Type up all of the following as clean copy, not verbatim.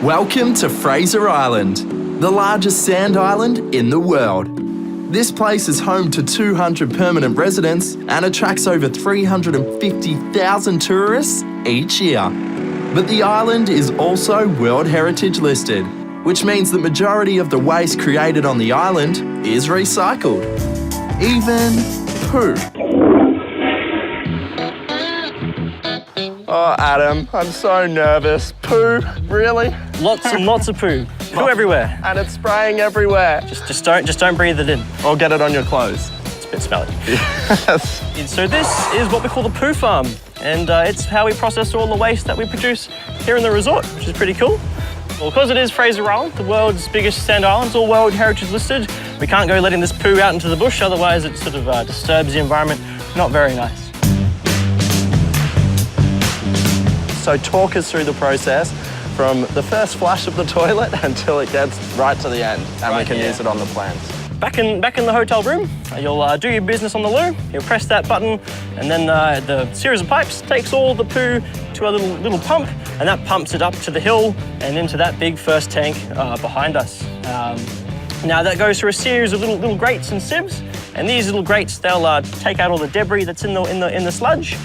Welcome to Fraser Island, the largest sand island in the world. This place is home to 200 permanent residents and attracts over 350,000 tourists each year. But the island is also World Heritage listed, which means the majority of the waste created on the island is recycled. Even poo. Oh, Adam, I'm so nervous. Poo, really? Lots and lots of poo. Poo everywhere. And it's spraying everywhere. Just don't breathe it in. Or get it on your clothes. It's a bit smelly. Yes. So this is what we call the poo farm. And it's how we process all the waste that we produce here in the resort, which is pretty cool. Well, because it is Fraser Island, the world's biggest sand island, it's all World Heritage listed, we can't go letting this poo out into the bush, otherwise it sort of disturbs the environment. Not very nice. So talk us through the process from the first flush of the toilet until it gets right to the end, and we can use it on the plants. Back in the hotel room, you'll do your business on the loo, you'll press that button, and then the series of pipes takes all the poo to a little pump, and that pumps it up to the hill and into that big first tank behind us. Now that goes through a series of little grates and sieves, and these little grates, they'll take out all the debris that's in the sludge.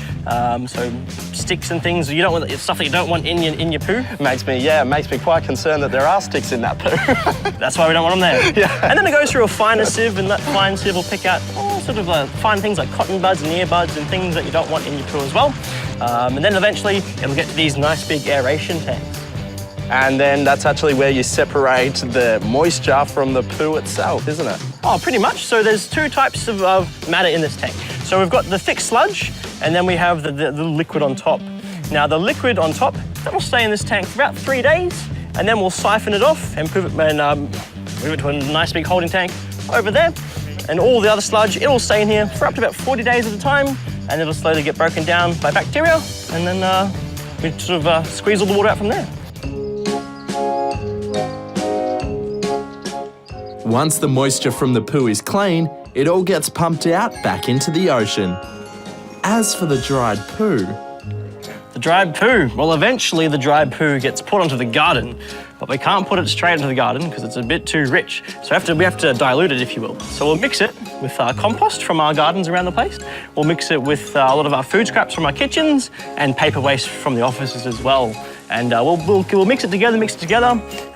So sticks and things you don't want, stuff that you don't want in your poo. Makes me quite concerned that there are sticks in that poo. That's why we don't want them there. Yeah. And then it goes through a finer sieve, and that fine sieve will pick out all sort of fine things like cotton buds and earbuds and things that you don't want in your poo as well. And then eventually it'll get to these nice big aeration tanks. And then that's actually where you separate the moisture from the poo itself, isn't it? Oh, pretty much. So there's two types of matter in this tank. So we've got the thick sludge, and then we have the liquid on top. Now the liquid on top, that will stay in this tank for about 3 days, and then we'll siphon it off and move it to a nice big holding tank over there. And all the other sludge, it will stay in here for up to about 40 days at a time, and it'll slowly get broken down by bacteria, and then we sort of squeeze all the water out from there. Once the moisture from the poo is clean, it all gets pumped out back into the ocean. As for the dried poo... The dried poo, well, eventually the dried poo gets put onto the garden, but we can't put it straight into the garden because it's a bit too rich. So we have to dilute it, if you will. So we'll mix it with compost from our gardens around the place. We'll mix it with a lot of our food scraps from our kitchens and paper waste from the offices as well. And we'll mix it together,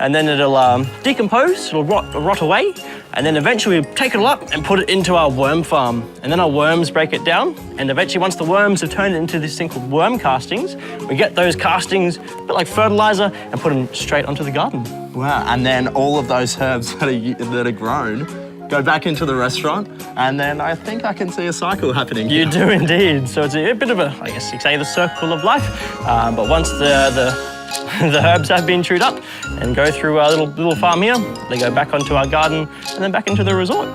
and then it'll decompose, it'll rot away, and then eventually we'll take it all up and put it into our worm farm. And then our worms break it down, and eventually once the worms have turned it into this thing called worm castings, we get those castings, a bit like fertilizer, and put them straight onto the garden. Wow, and then all of those herbs that are grown go back into the restaurant, and then I think I can see a cycle happening. You do indeed. So it's a bit of I guess you could say, the circle of life. But once the herbs have been chewed up and go through our little farm here, they go back onto our garden and then back into the resort.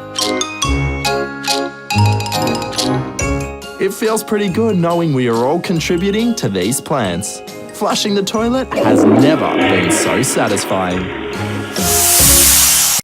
It feels pretty good knowing we are all contributing to these plants. Flushing the toilet has never been so satisfying.